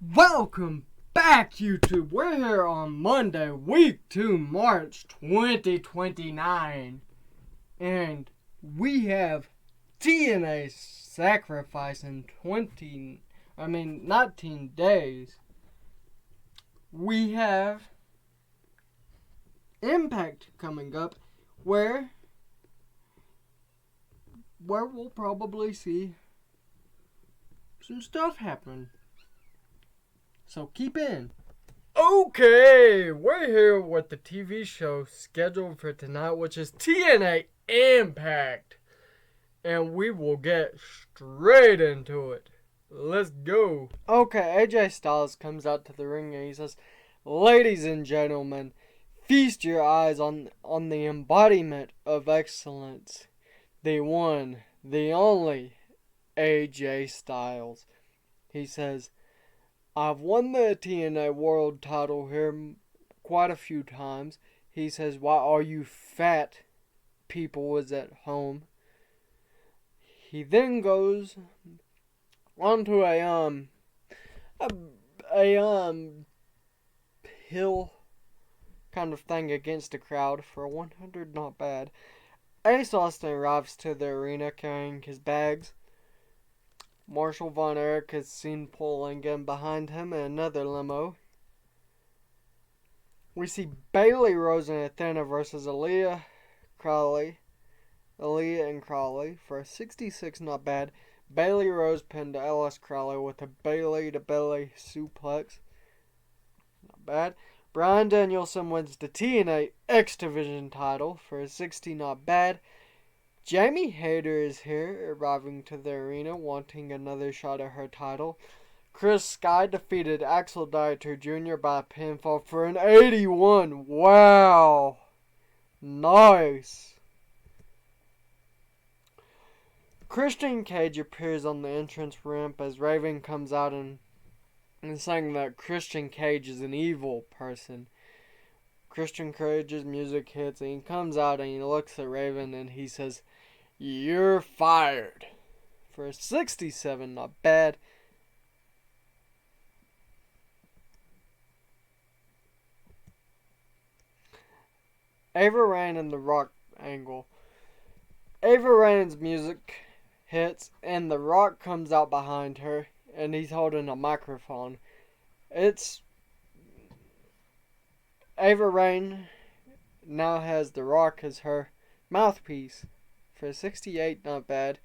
Welcome back, YouTube. We're here on Monday, week 2, March 2029. And we have TNA Sacrifice in 19 days. We have Impact coming up, where we'll probably see some stuff happen. So keep in. Okay, we're here with the TV show scheduled for tonight, which is TNA Impact. And we will get straight into it. Let's go. Okay, AJ Styles comes out to the ring and he says, "Ladies and gentlemen, feast your eyes on the embodiment of excellence. The one, the only, AJ Styles." He says, "I've won the TNA World title here quite a few times." He says, "Why all you fat people is at home." He then goes onto a hill kind of thing against the crowd for 100, not bad. Ace Austin arrives to the arena carrying his bags. Marshall Von Erich is seen pulling in behind him in another limo. We see Bayley, Rose, and Athena versus Aaliyah and Crowley for a 66, not bad. Bayley Rose pinned Alice Crowley with a Bayley to belly suplex. Not bad. Bryan Danielson wins the TNA X Division title for a 60, not bad. Jamie Hayter is here, arriving to the arena, wanting another shot at her title. Chris Sky defeated Axel Dieter Jr. by pinfall for an 81. Wow. Nice. Christian Cage appears on the entrance ramp as Raven comes out and saying that Christian Cage is an evil person. Christian Cage's music hits and he comes out and he looks at Raven and he says, "You're fired." For a 67, not bad. Ava Raine and The Rock angle. Ava Raine's music hits and The Rock comes out behind her and he's holding a microphone. It's Ava Raine now has The Rock as her mouthpiece. For 68, not bad.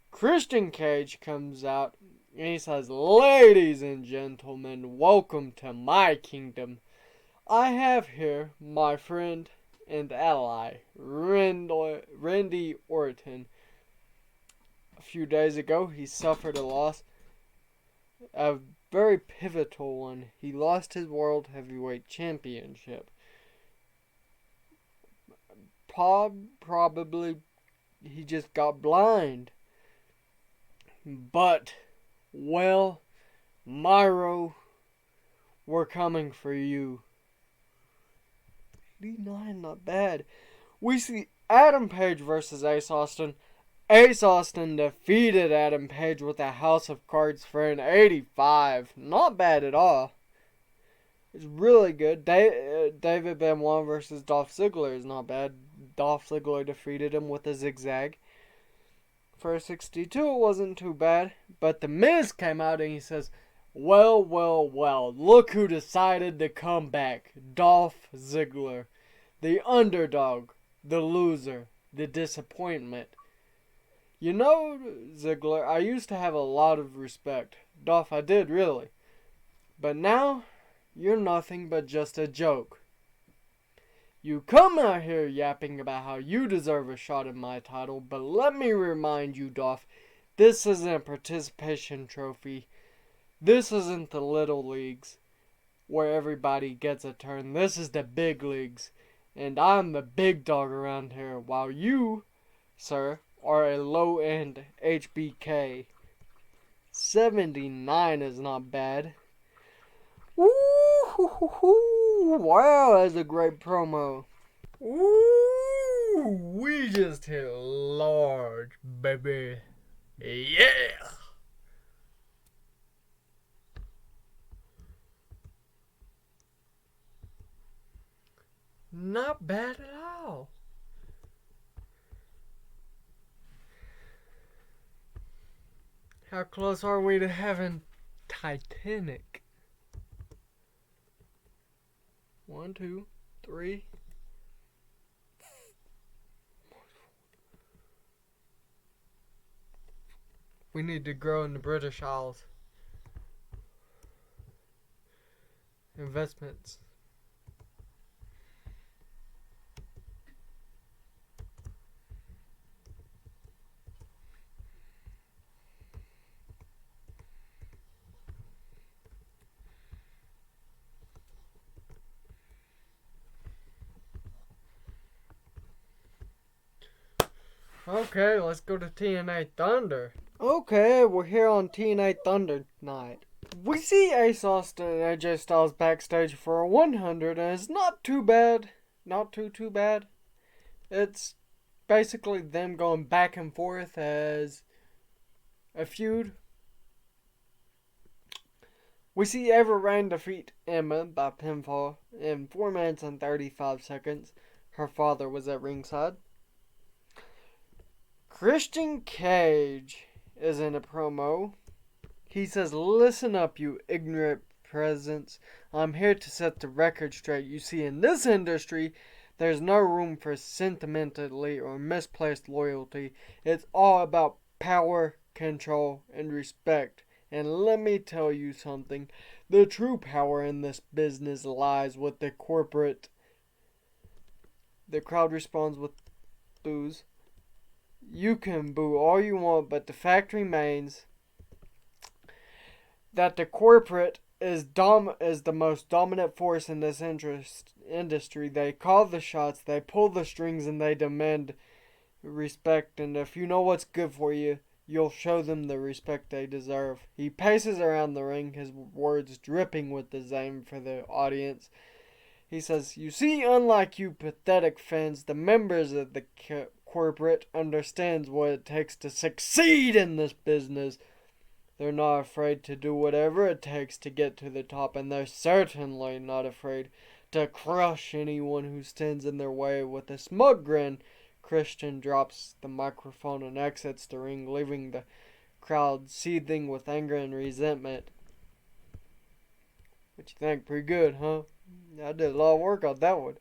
Christian Cage comes out and he says, "Ladies and gentlemen, welcome to my kingdom. I have here my friend and ally, Randy Orton." A few days ago, he suffered a loss, a very pivotal one. He lost his World Heavyweight Championship. Probably he just got blind. But, well, Myro, we're coming for you. 89, not bad. We see Adam Page versus Ace Austin. Ace Austin defeated Adam Page with a House of Cards for an 85. Not bad at all. It's really good. David Benoit versus Dolph Ziggler is not bad. Dolph Ziggler defeated him with a zigzag. For a 62, it wasn't too bad. But The Miz came out and he says, well, look who decided to come back. Dolph Ziggler. The underdog. The loser. The disappointment. You know, Ziggler, I used to have a lot of respect. Dolph, I did, really. But now, you're nothing but just a joke. You come out here yapping about how you deserve a shot at my title, but let me remind you, Dolph, this isn't a participation trophy. This isn't the little leagues, where everybody gets a turn. This is the big leagues, and I'm the big dog around here, while you, sir, are a low-end HBK. 79 is not bad. Wow, that's a great promo. Ooh, we just hit large, baby. Yeah. Not bad at all. How close are we to having Titanic? 1, 2, 3. We need to grow in the British Isles. Investments. Okay, let's go to TNA Thunder. Okay, we're here on TNA Thunder night. We see Ace Austin and AJ Styles backstage for a 100, and it's not too bad. Not too bad. It's basically them going back and forth as a feud. We see Ava Raine defeat Emma by pinfall in 4 minutes and 35 seconds. Her father was at ringside. Christian Cage is in a promo. He says, "Listen up, you ignorant peasants. I'm here to set the record straight. You see, in this industry, there's no room for sentimentally or misplaced loyalty. It's all about power, control, and respect. And let me tell you something. The true power in this business lies with the corporate." The crowd responds with boos. You can boo all you want, but the fact remains that the corporate is the most dominant force in this industry. They call the shots, they pull the strings, and they demand respect. And if you know what's good for you, you'll show them the respect they deserve. He paces around the ring, his words dripping with disdain for the audience. He says, "You see, unlike you pathetic fans, the members of the corporate understands what it takes to succeed in this business. They're not afraid to do whatever it takes to get to the top, and they're certainly not afraid to crush anyone who stands in their way." With a smug grin, Christian drops the microphone and exits the ring, leaving the crowd seething with anger and resentment. What you think? Pretty good, huh? I did a lot of work on that one.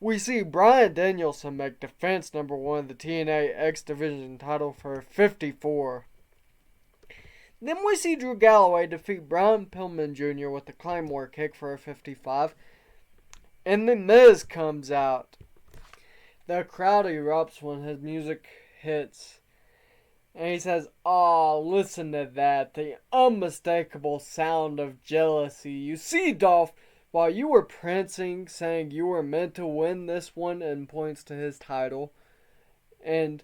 We see Bryan Danielson make defense number 1 of the TNA X Division title for 54. Then we see Drew Galloway defeat Brian Pillman Jr. with a Claymore kick for a 55. And The Miz comes out. The crowd erupts when his music hits. And he says, "Oh, listen to that. The unmistakable sound of jealousy. You see, Dolph, while you were prancing, saying you were meant to win this one," and points to his title. And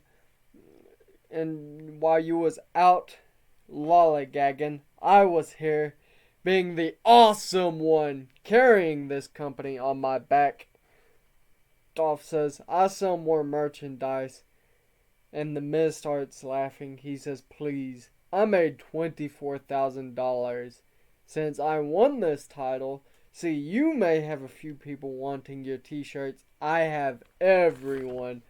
while you was out lollygagging, I was here, being the awesome one, carrying this company on my back. Dolph says, "I sell more merchandise." And The Miz starts laughing. He says, "Please, I made $24,000 since I won this title. See, you may have a few people wanting your t-shirts. I have everyone.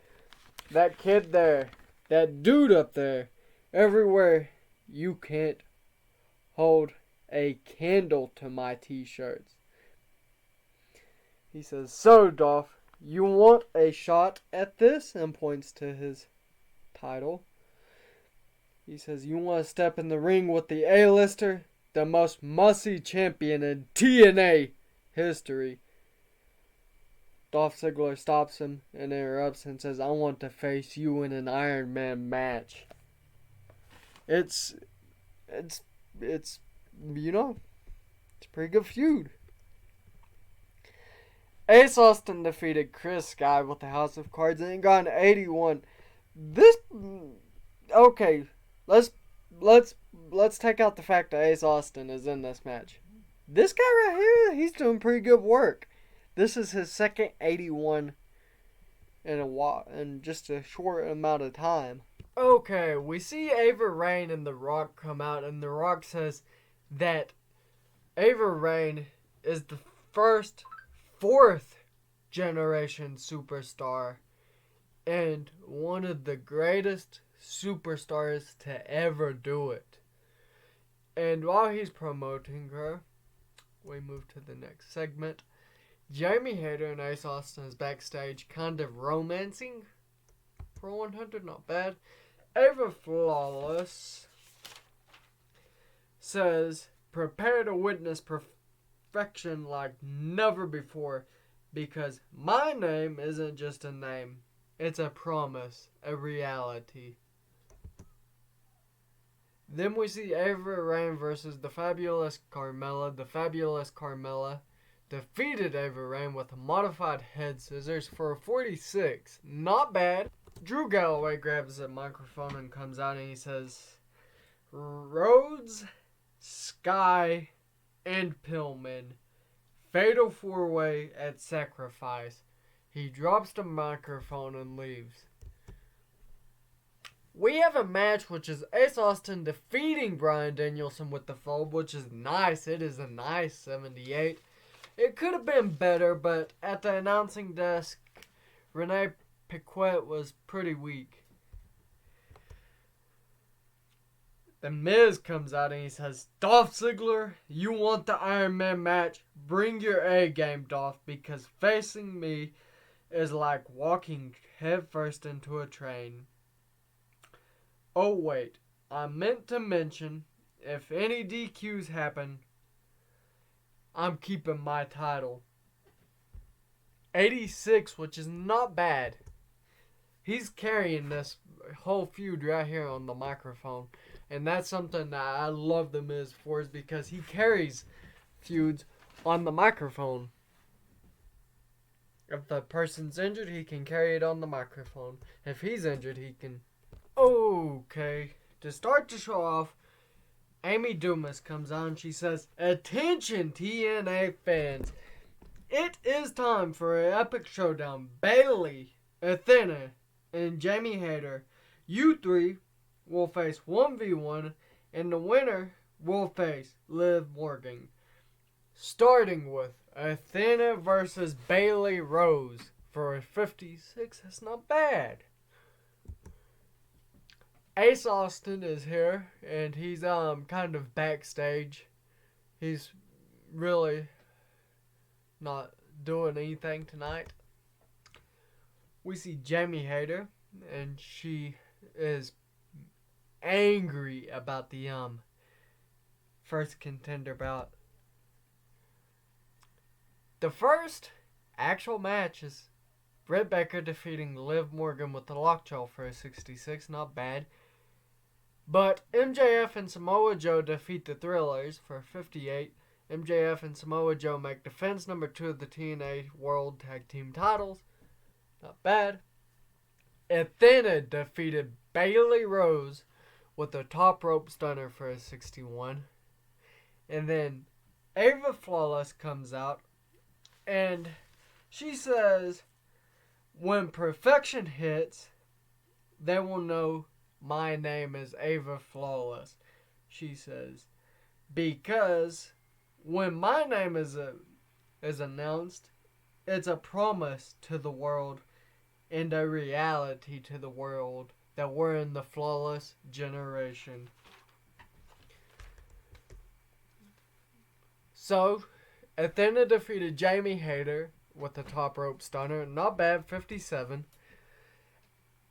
That kid there, that dude up there, everywhere. You can't hold a candle to my t-shirts." He says, "So, Dolph, you want a shot at this?" and points to his title. He says, "You want to step in the ring with the A-lister, the most must-see champion in TNA history." Dolph Ziggler stops him and interrupts and says, "I want to face you in an Iron Man match." It's you know, it's a pretty good feud. Ace Austin defeated Chris Sky with the House of Cards and got an 81. This, okay, let's take out the fact that Ace Austin is in this match. This guy right here, he's doing pretty good work. This is his second 81 in just a short amount of time. Okay, we see Ava Raine and The Rock come out, and The Rock says that Ava Raine is the fourth generation superstar and one of the greatest superstars to ever do it. And while he's promoting her, we move to the next segment. Jamie Hayter and Ace Austin is backstage, kind of romancing for 100, not bad. Ava Flawless says, prepare to witness perfection like never before, because my name isn't just a name, it's a promise, a reality. Then we see Ava Raine versus the Fabulous Carmella. The Fabulous Carmella defeated Ava Raine with a modified head scissors for a 46. Not bad. Drew Galloway grabs a microphone and comes out and he says, Rhodes, Sky, and Pillman. Fatal 4-way at Sacrifice. He drops the microphone and leaves. We have a match which is Ace Austin defeating Bryan Danielson with the fold, which is nice. It is a nice 78. It could have been better, but at the announcing desk, Renee Paquette was pretty weak. The Miz comes out and he says, Dolph Ziggler, you want the Iron Man match? Bring your A game, Dolph, because facing me is like walking headfirst into a train. Oh wait, I meant to mention, if any DQs happen, I'm keeping my title. 86, which is not bad. He's carrying this whole feud right here on the microphone. And that's something that I love the Miz for, is because he carries feuds on the microphone. If the person's injured, he can carry it on the microphone. If he's injured, he can... Okay, to start the show off, Amy Dumas comes on and she says, attention TNA fans, it is time for an epic showdown. Bayley, Athena, and Jamie Hayter, you three will face 1v1 and the winner will face Liv Morgan. Starting with Athena versus Bayley Rose for a 56, that's not bad. Ace Austin is here, and he's kind of backstage. He's really not doing anything tonight. We see Jamie Hayter, and she is angry about the first contender bout. The first actual match is Britt Baker defeating Liv Morgan with the lockjaw for a 66, not bad. But MJF and Samoa Joe defeat the Thrillers for 58. MJF and Samoa Joe make defense number 2 of the TNA World Tag Team titles. Not bad. Athena defeated Bayley Rose with a top rope stunner for a 61. And then Ava Flawless comes out and she says, when perfection hits, they will know my name is Ava Flawless. She says, because when my name is announced, it's a promise to the world and a reality to the world that we're in the flawless generation. So, Athena defeated Jamie Hayter with the top rope stunner. Not bad, 57.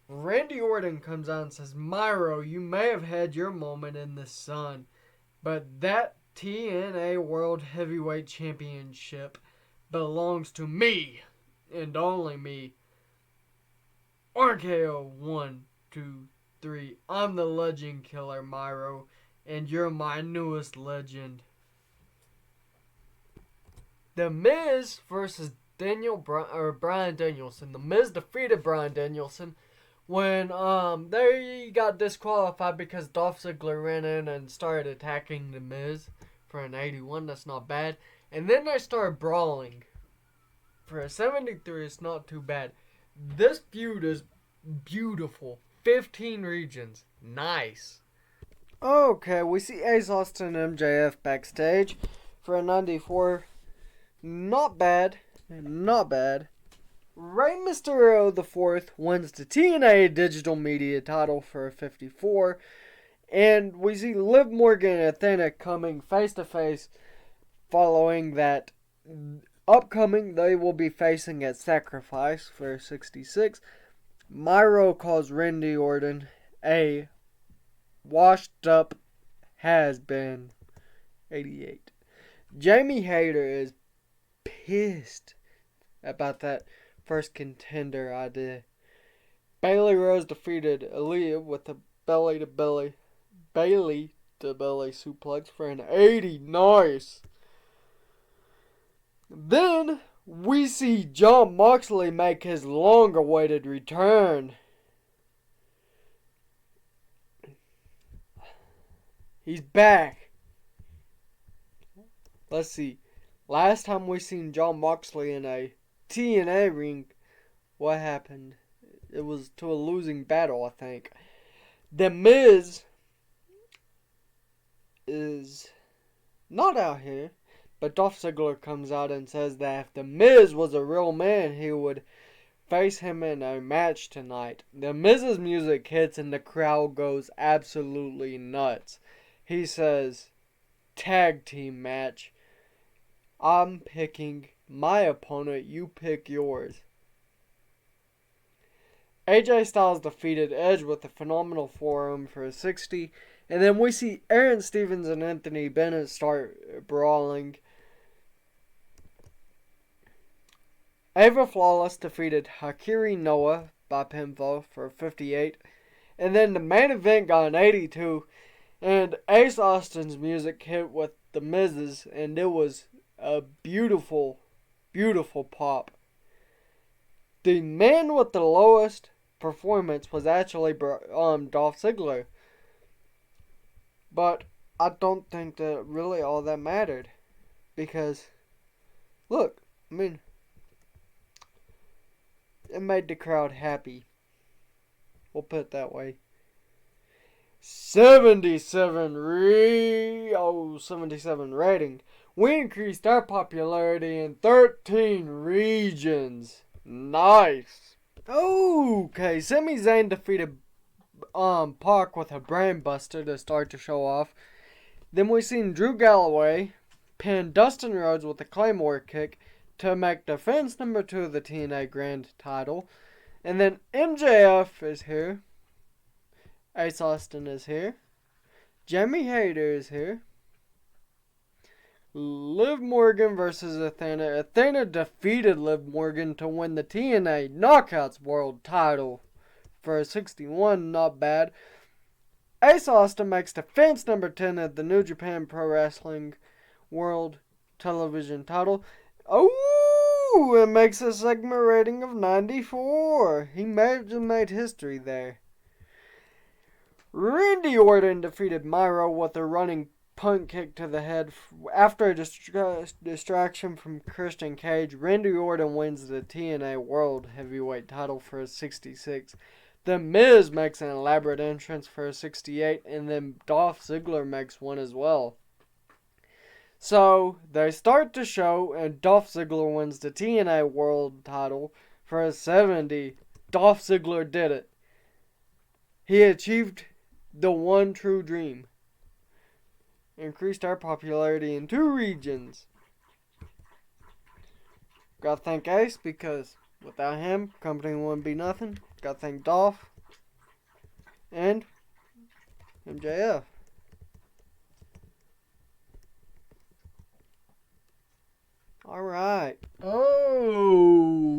Randy Orton comes out and says, Myro, you may have had your moment in the sun, but that TNA World Heavyweight Championship belongs to me, and only me. RKO 1, 2, 3. I'm the legend killer, Myro, and you're my newest legend. The Miz versus Bryan Danielson. The Miz defeated Bryan Danielson when they got disqualified because Dolph Ziggler ran in and started attacking The Miz for an 81. That's not bad. And then they started brawling. For a 73, it's not too bad. This feud is beautiful. 15 regions. Nice. Okay, we see Ace Austin and MJF backstage for a 94. Not bad. Not bad. Rey Mysterio IV wins the TNA Digital Media title for 54. And we see Liv Morgan and Athena coming face to face following that upcoming. They will be facing at Sacrifice for 66. Myro calls Randy Orton a washed up has been 88. Jamie Hayter is pissed about that first contender idea. Bayley Rose defeated Aaliyah with a belly to belly suplex for an 80. Nice. Then we see Jon Moxley make his long awaited return. He's back. Let's see. Last time we seen Jon Moxley in a TNA ring, what happened? It was to a losing battle, I think. The Miz is not out here, but Dolph Ziggler comes out and says that if The Miz was a real man, he would face him in a match tonight. The Miz's music hits and the crowd goes absolutely nuts. He says, tag team match. I'm picking my opponent, you pick yours. AJ Styles defeated Edge with a phenomenal forearm for a 60. And then we see Aaron Stevens and Anthony Bennett start brawling. Ava Flawless defeated Hakiri Noah by pinfall for 58. And then the main event got an 82. And Ace Austin's music hit with the Miz's. And it was a beautiful, beautiful pop. The man with the lowest performance was actually Dolph Ziggler. But I don't think that really all that mattered. Because, look, I mean, it made the crowd happy. We'll put it that way. 77 rating. We increased our popularity in 13 regions. Nice. Okay, Sami Zayn defeated Pac with a brain buster to start the show off. Then we seen Drew Galloway pin Dustin Rhodes with a Claymore kick to make defense number 2 of the TNA Grand title. And then MJF is here. Ace Austin is here. Jamie Hayter is here. Liv Morgan versus Athena. Athena defeated Liv Morgan to win the TNA Knockouts World title for a 61. Not bad. Ace Austin makes defense number 10 of the New Japan Pro Wrestling World Television title. Oh, it makes a segment rating of 94. He made history there. Randy Orton defeated Myro with a running punt kick to the head after a distraction from Christian Cage. Randy Orton wins the TNA World Heavyweight title for a 66. The Miz makes an elaborate entrance for a 68, and then Dolph Ziggler makes one as well. So they start the show, and Dolph Ziggler wins the TNA World title for a 70. Dolph Ziggler did it. He achieved the one true dream. Increased our popularity in 2 regions. Gotta thank Ace because without him, company wouldn't be nothing. Gotta thank Dolph and MJF. Alright.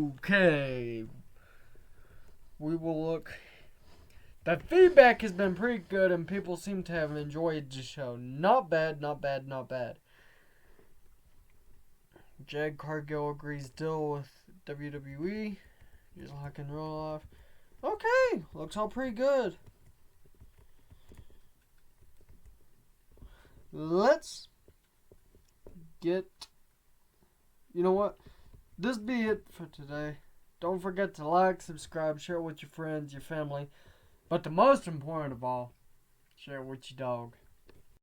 Okay. We will look. The feedback has been pretty good and people seem to have enjoyed the show. Not bad, not bad, not bad. Jade Cargill agrees deal with WWE. Just lock and roll off. Okay, looks all pretty good. Let's get... You know what? This be it for today. Don't forget to like, subscribe, share with your friends, your family. But the most important of all, share with your dog.